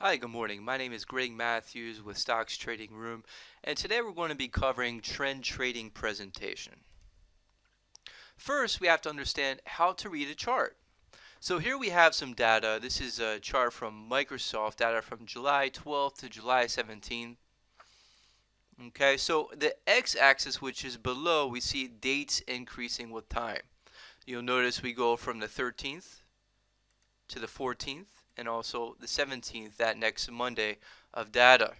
Hi, good morning. My name is Greg Matthews with Stocks Trading Room, and today we're going to be covering trend trading presentation. First, we have to understand how to read a chart. So here we have some data. This is a chart from Microsoft, data from July 12th to July 17th. Okay, so the x-axis, which is below, we see dates increasing with time. You'll notice we go from the 13th to the 14th and also the 17th, that next Monday of data.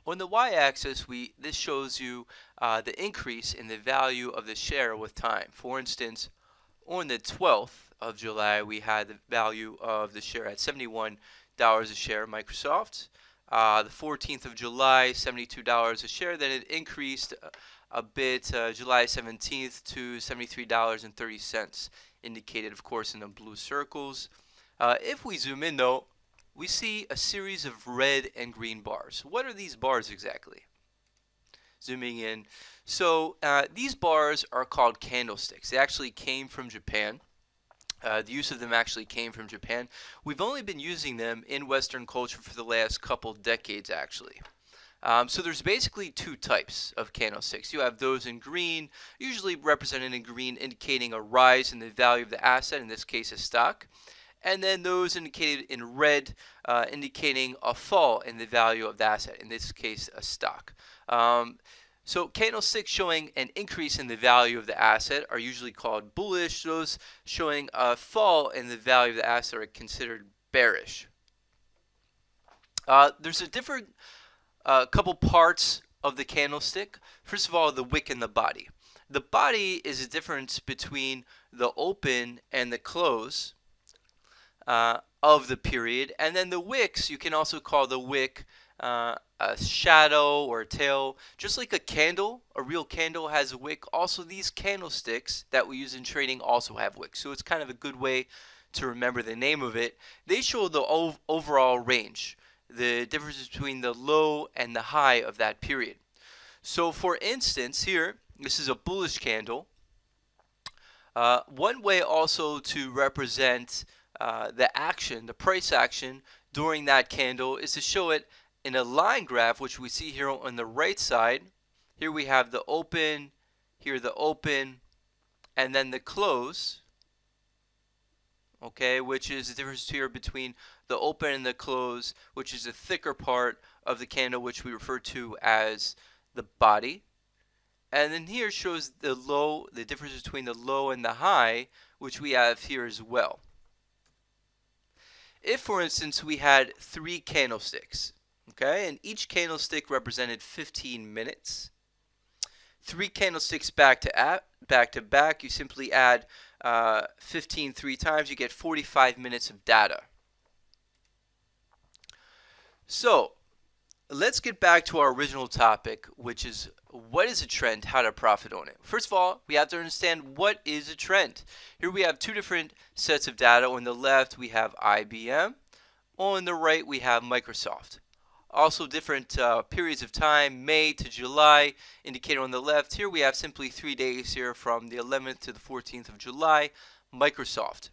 On the y-axis, this shows you the increase in the value of the share with time. For instance, on the 12th of July, we had the value of the share at $71 a share, Microsoft. The 14th of July, $72 a share. Then it increased a bit July 17th to $73.30, indicated, of course, in the blue circles. If we zoom in, though, we see a series of red and green bars. What are these bars exactly? Zooming in. So these bars are called candlesticks. They actually came from Japan. The use of them actually came from Japan. We've only been using them in Western culture for the last couple decades, actually. So there's basically two types of candlesticks. You have those in green, usually represented in green, indicating a rise in the value of the asset, in this case a stock. And then those indicated in red, indicating a fall in the value of the asset, in this case a stock. So candlesticks showing an increase in the value of the asset are usually called bullish. Those showing a fall in the value of the asset are considered bearish. There's a different couple parts of the candlestick. First of all, the wick and the body. The body is a difference between the open and the close of the period, and then the wicks, you can also call the wick a shadow or a tail. Just like a candle, a real candle has a wick, also these candlesticks that we use in trading also have wicks. So it's kind of a good way to remember the name of it. They show the overall range, the difference between the low and the high of that period. So for instance, here, this is a bullish candle. One way also to represent the action, the price action during that candle, is to show it in a line graph, which we see here on the right side. Here we have the open, here the open, and then the close. Okay, which is the difference here between the open and the close, which is the thicker part of the candle, which we refer to as the body. And then here shows the low, the difference between the low and the high, which we have here as well. If, for instance, we had 3 candlesticks, okay, and each candlestick represented 15 minutes, 3 candlesticks back to back, you simply add 15 3 times, you get 45 minutes of data. So let's get back to our original topic, which is what is a trend, how to profit on it. First of all, we have to understand what is a trend. Here we have two different sets of data. On the left, we have IBM. On the right, we have Microsoft. Also different periods of time, May to July, indicated on the left. Here we have simply 3 days here from the 11th to the 14th of July, Microsoft.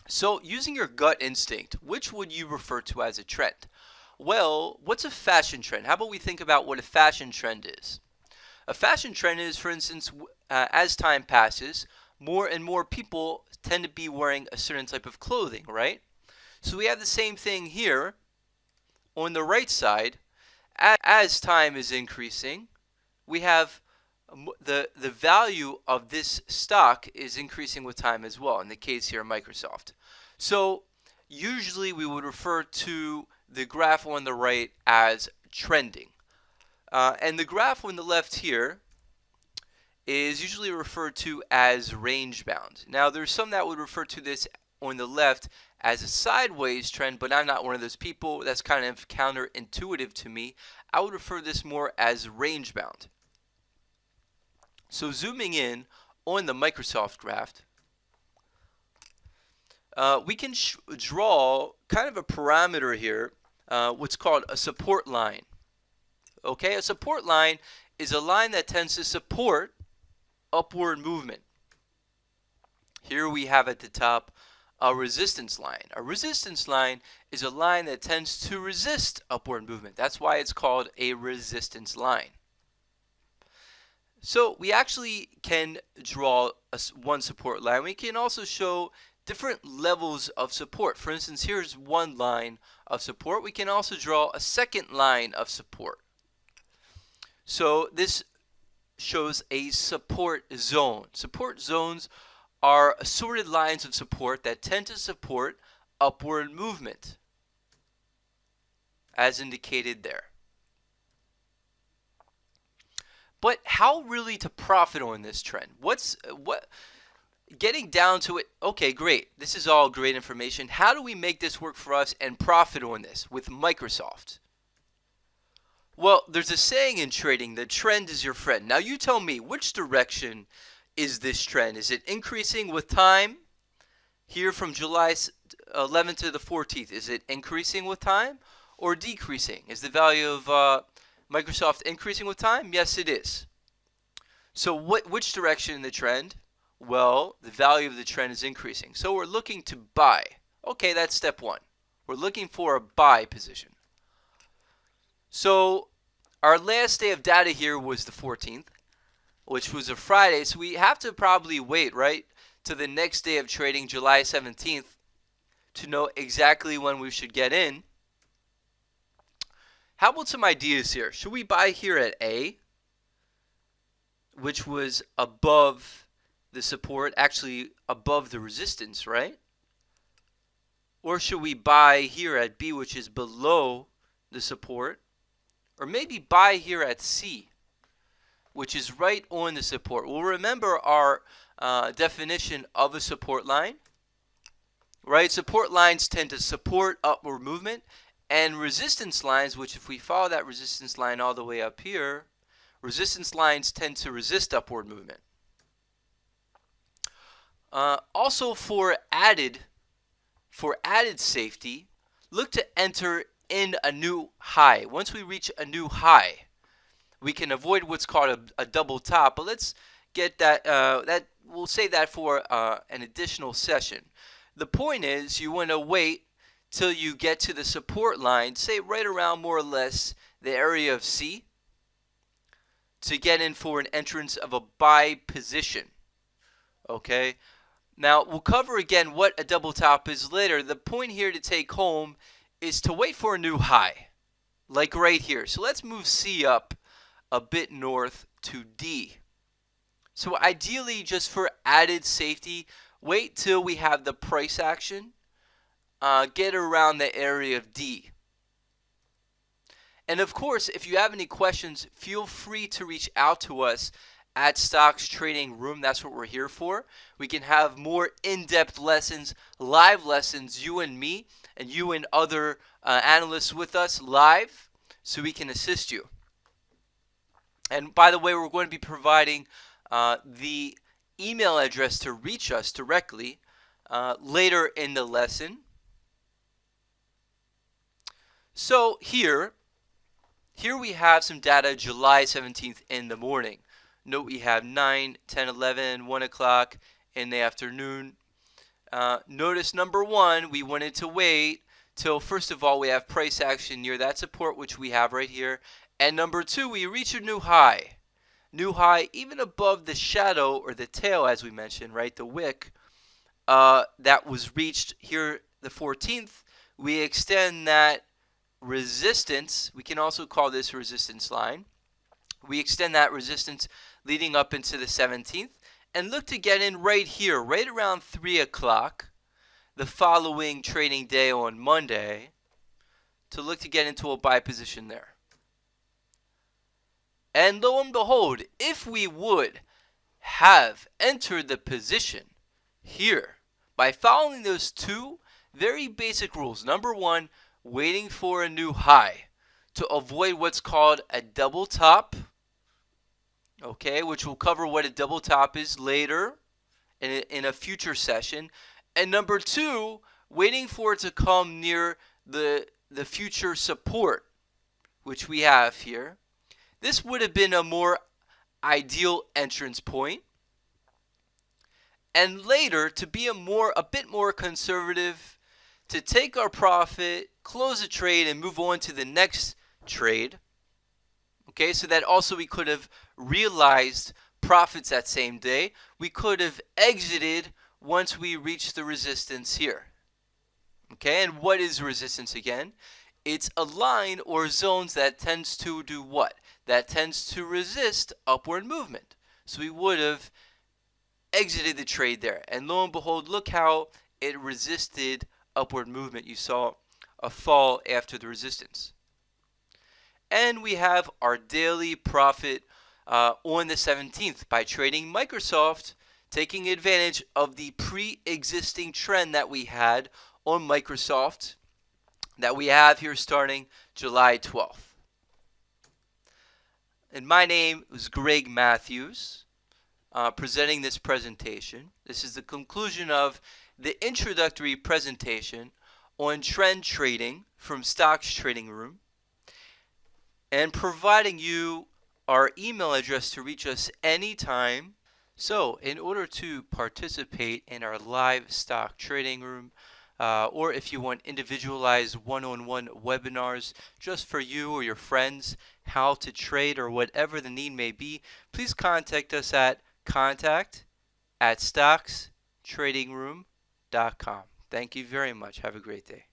So using your gut instinct, which would you refer to as a trend? Well, what's a fashion trend? How about we think about what a fashion trend is? A fashion trend is, for instance, as time passes, more and more people tend to be wearing a certain type of clothing, right? So we have the same thing here on the right side. As time is increasing, we have the value of this stock is increasing with time as well, in the case here, Microsoft. So usually we would refer to the graph on the right as trending. And the graph on the left here is usually referred to as range bound. Now there's some that would refer to this on the left as a sideways trend, but I'm not one of those people. That's kind of counterintuitive to me. I would refer this more as range bound. So zooming in on the Microsoft graph, we can draw kind of a parameter here, what's called a support line. Okay, a support line is a line that tends to support upward movement. Here we have at the top a resistance line. A resistance line is a line that tends to resist upward movement. That's why it's called a resistance line. So we actually can draw one support line. We can also show different levels of support. For instance, here's one line of support. We can also draw a second line of support. So this shows a support zone. Support zones are assorted lines of support that tend to support upward movement, as indicated there. But how really to profit on this trend? Getting down to it, okay, great. This is all great information. How do we make this work for us and profit on this with Microsoft? Well, there's a saying in trading, the trend is your friend. Now you tell me, which direction is this trend? Is it increasing with time? Here from July 11th to the 14th, is it increasing with time or decreasing? Is the value of Microsoft increasing with time? Yes, it is. So which direction in the trend? Well, the value of the trend is increasing. So we're looking to buy. Okay, that's step one. We're looking for a buy position. So our last day of data here was the 14th, which was a Friday. So we have to probably wait, right, to the next day of trading, July 17th, to know exactly when we should get in. How about some ideas here? Should we buy here at A, which was above the support, actually above the resistance, right? Or should we buy here at B, which is below the support? Or maybe buy here at C, which is right on the support. Well, remember our definition of a support line, right? Support lines tend to support upward movement, and resistance lines, which if we follow that resistance line all the way up here, resistance lines tend to resist upward movement. Also for added safety, look to enter in a new high. Once we reach a new high, we can avoid what's called a double top, but let's get that, we'll save that for an additional session. The point is, you want to wait till you get to the support line, say right around more or less the area of C, to get in for an entrance of a buy position. Okay, now we'll cover again what a double top is later. The point here to take home is to wait for a new high, like right here. So let's move C up a bit north to D. So ideally, just for added safety, wait till we have the price action, get around the area of D. And of course, if you have any questions, feel free to reach out to us at Stocks Trading Room. That's what we're here for. We can have more in-depth lessons, live lessons, you and me, and you and other analysts with us live, so we can assist you. And by the way, we're going to be providing the email address to reach us directly later in the lesson. So here we have some data July 17th in the morning. Note we have 9, 10, 11, 1 o'clock in the afternoon. Notice number one, we wanted to wait till, first of all, we have price action near that support, which we have right here. And number two, we reach a new high. New high even above the shadow or the tail, as we mentioned, right? The wick that was reached here the 14th. We extend that resistance. We can also call this resistance line. We extend that resistance leading up into the 17th and look to get in right here, right around 3 o'clock the following trading day on Monday, to look to get into a buy position there. And lo and behold, if we would have entered the position here by following those two very basic rules. Number one, waiting for a new high to avoid what's called a double top, okay, which we'll cover what a double top is later in a future session. And number two, waiting for it to come near the future support, which we have here. This would have been a more ideal entrance point. and later to be a bit more conservative, to take our profit, close the trade, and move on to the next trade. Okay, so that also we could have realized profits that same day. We could have exited once we reached the resistance here. Okay, and what is resistance again? It's a line or zones that tends to do what? That tends to resist upward movement. So we would have exited the trade there. And lo and behold, look how it resisted upward movement. You saw a fall after the resistance. And we have our daily profit on the 17th by trading Microsoft, taking advantage of the pre-existing trend that we had on Microsoft that we have here starting July 12th. And my name is Greg Matthews, presenting this presentation. This is the conclusion of the introductory presentation on trend trading from Stocks Trading Room, and providing you our email address to reach us anytime. So in order to participate in our live stock trading room, or if you want individualized one-on-one webinars just for you or your friends, how to trade or whatever the need may be, please contact us at contact@stockstradingroom.com. Thank you very much. Have a great day.